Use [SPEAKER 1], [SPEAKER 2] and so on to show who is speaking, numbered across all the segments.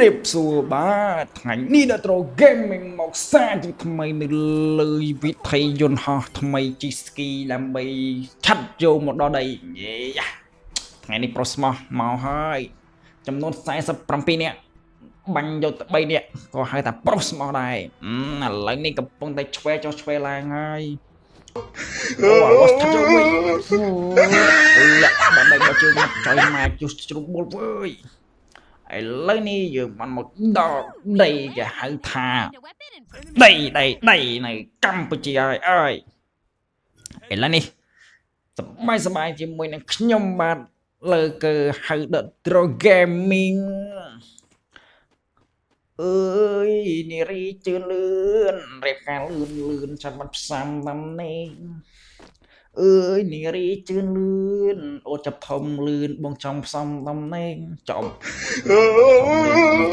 [SPEAKER 1] รีบสู้บ้าไงนี่ดัตโรเกมมิ่งมอกซ่าที่ทำไมไม่เลยวิทยนต์ฮะทำไมจีสกีลำไปชัดโยหมดดอใดเย่ไงนี่โปรสมอมาให้จำนวน43 ปีเนี่ยบังโยตไปเนี่ยก็ให้แต่โปรสมอได้แล้วนี่กับปงแต่ช่วยจะช่วยอะไรไงโอ้วอสทัชวีโอ้ละบันไดมาเจอมาใจมาจุดจุดบอลเว้ยไอ้เรื่องนี้อยู่มันหมดดอกđầy cái hậu thà đầy này căm bự chi ơiไอ้เรื่องนี้สบายที่มวยนักยมบาดเลยก็หาเด็ดโตรเกมมิ่งเอ้ยนี่รีจืดเลื่อนเรียกการลื่นฉันมันซ้ำมันเองเอ้ยนี่รีจืดเลื่อนโอจับทอมลื่นบงจอมซ้ำตำเองจอม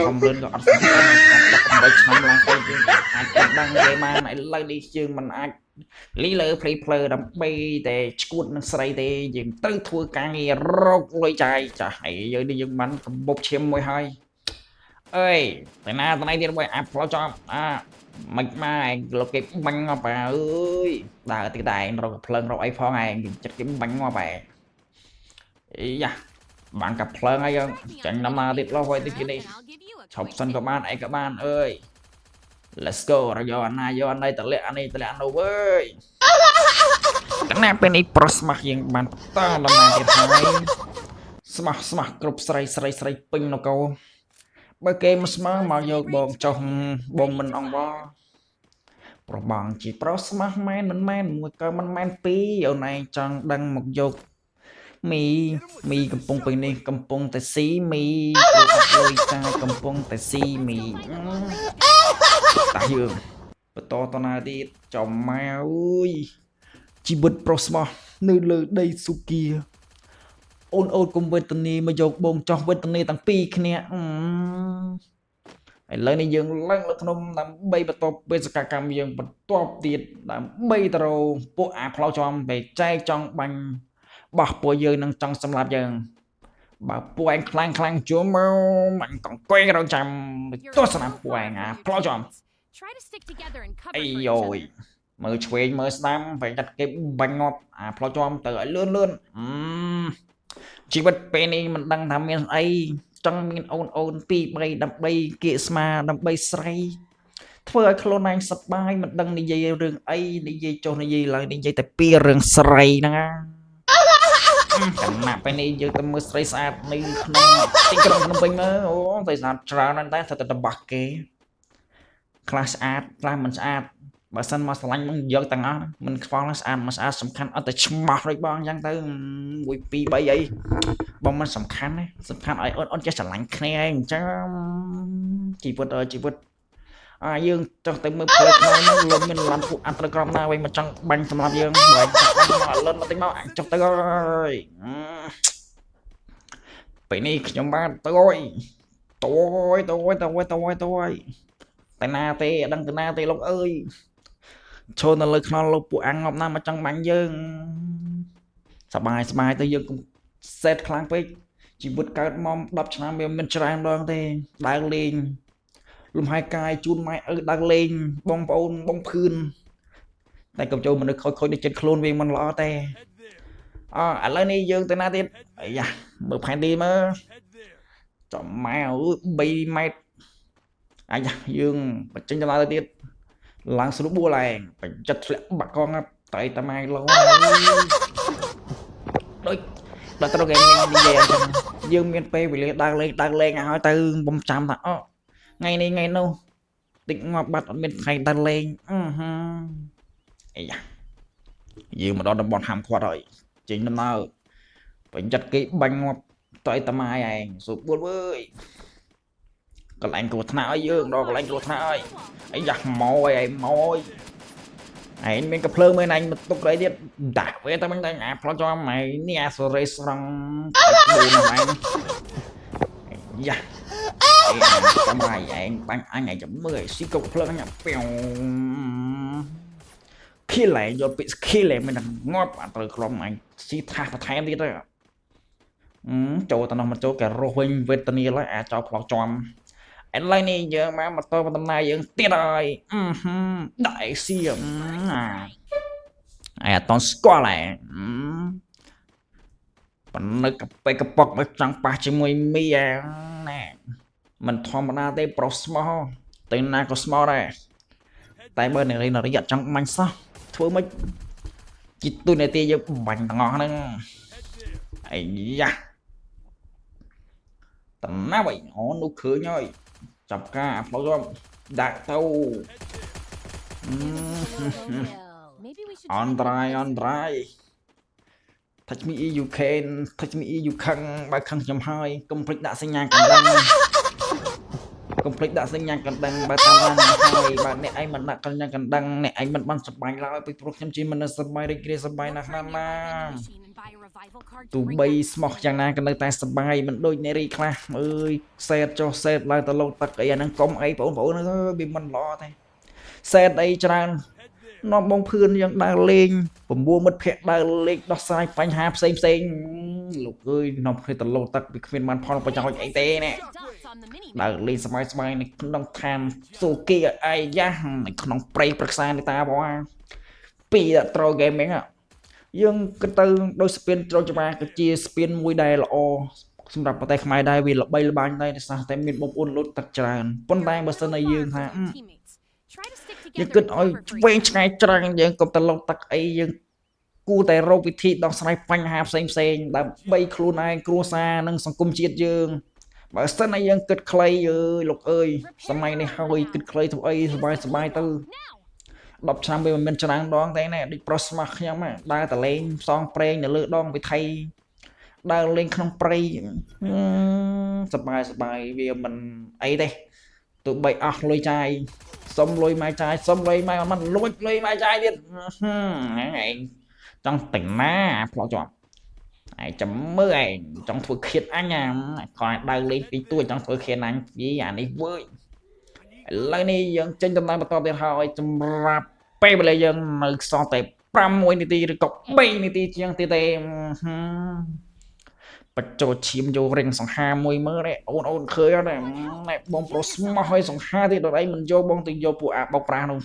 [SPEAKER 1] ทอมลื่นก็อัดซ้ำไปช้ำลังไปอาจจะดังใจมาไหนไล่ดีจึงมันอาจlý lỡ play đam bay để chuột nó say để dừng tới thua cả ngày rốt lôi chạy chả hãy giờ đi dừng bắn bốc chém môi hai ơi tại nay đi quay app lo cho mạch mai lo cái bánh ngọc bà ơi đã thì đại rồi play rồi iPhone này chặt cái bánh ngọc bà ý da bạn cặp play hay không chẳng nằm nào đi lo quay đi đi học sinh các bạn ơi let's go rồi vô anh đây tự lệ anh đâu với cái này bên ấy pro smart ยังបានតដំណើរទៀតហើយ smart គ្រប់ស្រីពេញនគរបើគេមកស្មើមកយកបងចុះបងមិនអង្វរប្របងជា pro smart មែនមិនមែនមួយក៏មិនមែនពីរអូនឯងចង់ដឹងមកយកមីកំពុងពេលនេះកំពុងតែស៊ីមីលុយចាយកំពុងតែស៊ីមីតាយើងបន្តតណាទៀតចំម៉ែអើយជីវិតប្រុសស្មោះនៅលើដីសុគាអូនគុំវេទនីមកយកបងចោះវេទនីទាំងពីរគ្នាឥឡូវនេះយើងឡើងលើភ្នំដើម្បីបន្តបេសកកម្មយើងបន្តទៀតដើម្បីទៅរកពួកអាផ្លោចំទៅចែកចង់បាញ់បោះពួកយើងនឹងចង់សម្លាប់យើងបើពួកឯងខ្លាំងជួមមកមិនកង្កេងរងចាំទស្សនាពួកឯងអាផ្លោចំអីយ៉យមើលឆ្វេងមើលស្ដាំបែរចាត់គេបាញ់ងាប់អាផ្លោចំទៅឲ្យលឿនជីវិតពេលនេះមិនដឹងថាមានអីចង់មានអូន2 3ដើម្បីគៀកស្មាដើម្បីស្រីធ្វើឲ្យខ្លួនឯងសប្បាយមិនដឹងនិយាយរឿងអីនិយាយចុះនិយាយឡើងនិយាយតែពីរឿងស្រីហ្នឹងកំណាប់ពេលនេះយើងទៅមើលស្រីស្អាតនៅក្នុងទីក្រុងភ្នំពេញមើលអូស្រីស្អាតច្រើនណាស់តែស្ទើរតែបោះគេខ្លះស្អាតខ្លះមិនស្អាតបើសិនមកស្រឡាញ់មកយកទាំងអស់មិនខ្វល់ស្អាតមិនស្អាតសំខាន់អត់តែឆ្មោះដូចបងអញ្ចឹងទៅ1 2 3អីបងមិនសំខាន់ទេសំខាន់ឲ្យអូនចេះស្រឡាញ់គ្នាឯងអញ្ចឹងជីវិតយើងចង់ទៅមើលផ្លូវក្នុងនោះលោកមានឡានពួកអន្តរក្រមណាវិញមកចង់បាញ់សម្រាប់យើងបើមកលឿនមកតិចមកចុះទៅអើយពេលនេះខ្ញុំបានទៅអើយតែណាទេអត់ដឹងទៅណាទេលោកអើយឈរនៅលើខ្នល់លោកពួកអាំងងាប់ណាមកចង់បាញ់យើងសបាយទៅយើងកុំសេតខ្លាំងពេកជីវិតកើតមក10 ឆ្នាំវាមិនច្រើនដងទេដើរលេងលំហែកាយជូនម៉ែដើរលេងបងប្អូនបងភឿនតែកុំចូលមនុស្សខូចដូចចិត្តខ្លួនវាមិនល្អទេឥឡូវនេះយើងទៅណាទៀតអាយ៉ាមើលផែនទីមើលចំម៉ែ3 ម៉ែត្រអាយ៉ាយើងបញ្ចេញដំណើរទៅទៀតឡើងស្រួលបួលឯងបញ្ចិតធ្លាក់បាក់កងតែតាម៉ែលោដូចដល់ត្រូវគេមាននិយាយអញ្ចឹងយើងមានពេលវេលាដើរលេងឲ្យទៅបំចាំថាថ្ងៃនេះថ្ងៃនោះតិចងាប់បាត់អត់មានថ្ងៃដើរលេងអាយ៉ាយើងមកដល់តំបន់ហាមឃាត់ហើយចេញដំណើរបញ្ចិតគេបាញ់ងាប់តែតាម៉ែឯងស្រួលបួលអើយកន្លែងគ្រោះថ្នាក់ឲ្យយើងដល់កន្លែងគ្រោះថ្នាក់ហើយអាយ៉ាមកឯងមានកភ្លើងមើលឯងមកទុកអីទៀតដាក់វាតែមិនដឹងអាផ្លោះចំម៉ែនេះអាសូរ៉េស្រង់ដួលម៉ែយ៉ាចាំម៉ែឯងបាញ់អញឯងចាំមើលស៊ីកុកភ្លើងអញពាវខីឡែយកពីខីឡែមិនងាប់អត់ត្រូវក្រុមអញស៊ីថាបន្ថែមទៀតទៅចូលទៅនោះមកចូលកែរស់វិញវេទនាឡើយអាចោផ្លោះចំ ឥឡូវនេះយើងមកម៉ូតូដំណើរយើងទៀតហើយđạiសៀមអត់តស្គាល់ហ៎ប៉ុន្តែកាពេកប៉ុកមកចង់ប៉ះជាមួយមីអាណែមិនធម្មតាទេប្រុសស្មោះទៅណាក៏ស្មោះដែរតែបើនារីនរិយចង់បាញ់សោះធ្វើមិនជីទូនាទីយើងបាញ់ទាំងអស់ហ្នឹងអាយ៉ាតណាប់អីអូនោះឃើញហើយចាប់ការផ្លូវដាក់ទៅអនត្រៃtouch me you can touch me you ខឹងបើខឹងខ្ញុំហើយកុំភ្លេចដាក់សញ្ញាកណ្ដឹងកុំភ្លេចដាក់សញ្ញាកណ្ដឹងបើតាមបានហើយបើអ្នកឯងមិនដាក់សញ្ញាកណ្ដឹងអ្នកឯងមិនបានសប្បាយឡើយពីព្រោះខ្ញុំជាមនុស្សសប្បាយរីករាយសប្បាយណាស់ណាទូបីស្មោះយ៉ាងណាក៏នៅតែសប្បាយមិនដូចនារីខ្លះអើយសេតចុះសេតឡើងទៅលោកទឹកអីអាហ្នឹងកុំអីបងប្អូនអើយវាមិនល្អទេសេតអីច្រើននាំបងភឿនយើងដើរលេង9មិត្តភ័ក្ដិដើរលេងដោះស្រាយបញ្ហាផ្សេងលោកអើយនាំគ្នាទៅលោកទឹកវាគ្មានបានផលប្រយោជន៍អីទេណែដើរលេងសប្បាយនៅក្នុងឋានសូគីអាយ៉ានៅក្នុងព្រៃប្រឹក្សានេះតាបងពីត្រូហ្គេមីងយើងគិតទៅដោយស្ពានត្រូច្បាគឺជាស្ពានមួយដែលល្អសម្រាប់ប្រទេសខ្មែរដែរវាល្បីល្បាញដែរដោយសារតែមានបងប្អូនលូតទឹកច្រើនប៉ុន្តែបើសិនតែយើងថាយើងគិតឲ្យឆ្វេងឆ្ងាយច្រើនយើងកុំទៅលោកទឹកអីយើងគួរតែរកវិធីដោះស្រាយបញ្ហាផ្សេងដើម្បីខ្លួនឯងគ្រួសារនិងសង្គមជាតិយើងបើសិនតែយើងគិតខ្លីអើយលោកអើយសម័យនេះហើយគិតខ្លីធ្វើអីសบายទៅ10ឆ្នាំវាមិនមានច្រើនដងទេណែដូចប្រុសស្មោះខ្ញុំដើរតលេងផ្សងប្រេងនៅលើដងវិថីដើរលេងក្នុងព្រៃសบายវាមិនអីទេទោះបីអស់លុយចាយសុំលុយម៉ែចាយសុំលុយម៉ែមិនលួចលុយម៉ែចាយទៀតហ្នឹងឯងចង់តែណាផ្លោះជាប់ឯងចាំមើលឯងចង់ធ្វើឃាតអញគាត់ដើរលេងពីទួចង់ធ្វើឃាតអញយីអានេះវើយឥឡូវនេះយើងចេញដំណើរបន្តទៀតហើយសម្រាប់ពេលវេលាយើងនៅសល់តែ6នាទីឬក៏3នាទីជាងទៀតទេបញ្ចូលឈាមយករៀងសង្ហាមួយមើលនេះអូនឃើញអត់ណែបងប្រុសស្មោះឲ្យសង្ហាទៀតដល់អីមិនយកបងទៅយកពួកអាបោកប្រាស់នោះ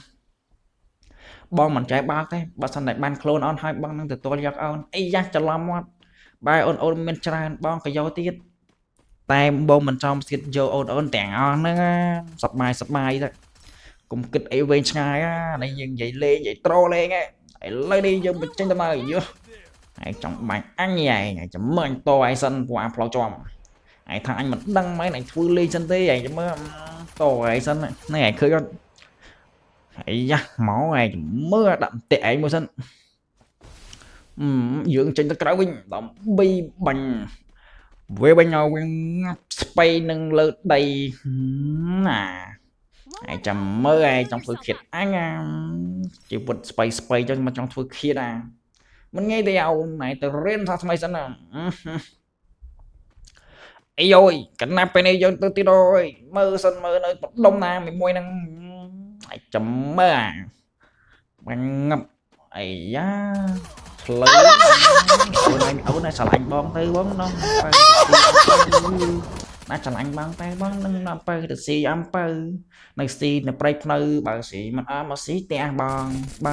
[SPEAKER 1] បងមិនចែកបាល់ទេបើសិនតែបានខ្លួនអូនឲ្យបងនឹងទទួលយកអូនអីយ៉ាស់ច្រឡំមកបែរអូនមានច្រើនបងក៏យកទៀតតែបងមិនចំទៀតយកអូនទាំងអស់ហ្នឹងសប្បាយទៅកុំគិតអីវែងឆ្ងាយនេះយើងនិយាយលេងនិយាយត្រូលេងឥឡូវនេះយើងបញ្ចេញទៅមកយើឯងចង់បាញ់អញឯងចាំមើលអញតឯងសិនព្រោះអាផ្លូវជាប់ឯងថាអញមិនដឹងមែនឯងធ្វើលេងសិនទេឯងចាំមើលតឯងសិននេះឯងឃើញអត់អាយ៉ាមកឯងមើលដាក់តែឯងមួយសិនយើងចេញទៅក្រៅវិញដើម្បីបាញ់វាបាញ់ឲ្យវាងាប់ស្ពៃនឹងលើដីណាឯងចាំមើលឯងចង់ធ្វើឃាតអញជីវិតស្ពៃចឹងមកចង់ធ្វើឃាតមិនងាយទេអូនណែទៅរៀនថាថ្មីសិនអីយយកណ្ណាប់ពេលនេះយើងទៅទីរយមើលសិនមើលនៅបដុំណាមួយហ្នឹងឯងចាំមើលបាញ់ងាប់អាយ៉ាផ្លូវអូនឆ្លាញ់បងទៅបងនំណាឆ្លាញ់បងតែបងនឹងនំទៅស៊ីអំពៅនៅស៊ីនៅព្រៃភ្នៅបើស៊ីមិនអមមកស៊ីផ្ទះប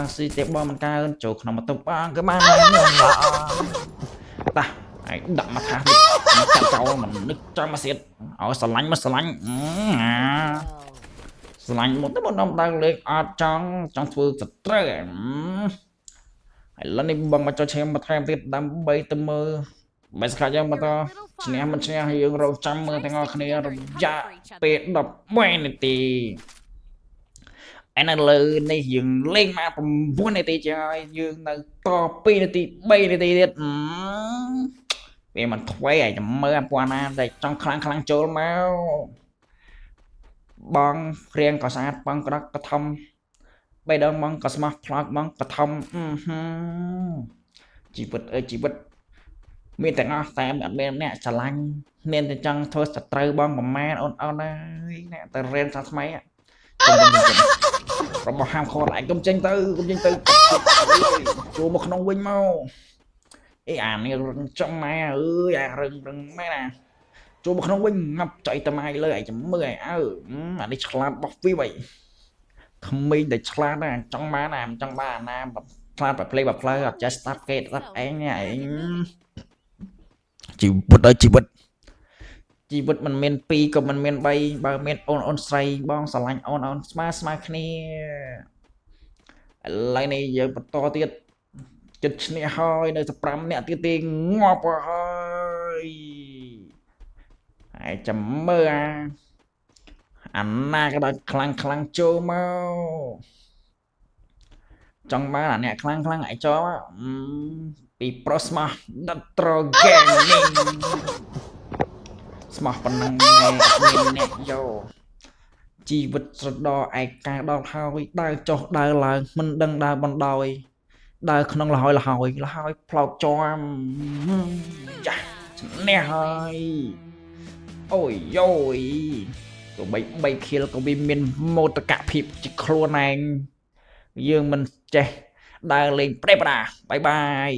[SPEAKER 1] ងស៊ីផ្ទះបងមិនកើចូលក្នុងបន្ទប់បងក៏បានហើយល្អតាឯងដាក់មកថាចាប់ចោលមិននឹកចាំមកសៀតឲ្យឆ្លាញ់មកឆ្លាញ់មកទៅបងនំដើរលេងអត់ចង់ធ្វើសត្រូវឥឡូវនេះបងមកចូលឈាមបន្ថែមទៀតដើម្បីទៅមើលបើស្ខាយ៉ាងបន្តឈ្នះមិនឈ្នះយើងរងចាំមើលទាំងអស់គ្នារយៈពេល13នាទីឯនៅលើនេះយើងលេងមក9នាទីជាងហើយយើងនៅត2នាទី3នាទីទៀតវាមិនថ្មីឯងមើលអាពណ៌ណាតែចង់ខ្លាំងចូលមកបងព្រៀងក៏ស្អាតបងក្រកក៏ធំបីដងបងក៏ស្មោះផ្លោកបងក៏ធំជីវិតមានទាំងអស់តែអត់មានអ្នកឆ្លាញ់មានតែចង់ធ្វើសត្រូវបងប្រមាណអូនអើយអ្នកទៅរៀនសាថ្មីរបស់ហាមខោឯងកុំចេញទៅចូលមកក្នុងវិញមកអីអានេះរឹងចំម៉ែអើយអារឹងម៉ែណា ចូលមកក្នុងវិញងាប់ចៃតម៉ៃលើឯចាំមើលឯអើអានេះឆ្លាតបោះវាវិញក្មេងតែឆ្លាតណាចង់បានណាមិនចង់បានណាឆ្លាតបែបផ្លេបែបផ្លូវអត់ចេះស្ដាប់គេស្ដាប់ឯងនេះឯងជីវិតឲ្យជីវិតมันមាន2ក៏มันមាន3បើមានអូនស្រីបងស្រឡាញ់អូនស្មើគ្នាឥឡូវនេះយើងបន្តទៀតចិត្តឈ្នះហើយនៅ15នាក់ទៀតទេងាប់ហើយហើយចាំមើលអាណាក៏ដល់ខ្លាំងចូលមកចង់បានអាអ្នកខ្លាំងឯចោពីប្រុសស្មោះ Dr. Gaming ស្មោះប៉ុណ្ណឹងឯងមានអ្នកយកជីវិតស្រដឯកាដល់ហើយដើរចុះដើរឡើងមិនដឹងដើរបណ្ដោយដើរក្នុងលហើយផ្លោកជាប់ចាឈ្នះហើយអូយយោយទោះបីខៀលក៏វាមានមោទកភាពជាខ្លួនឯងយើងមិនចេះដើរលេងប្រេបដាបាយបាយ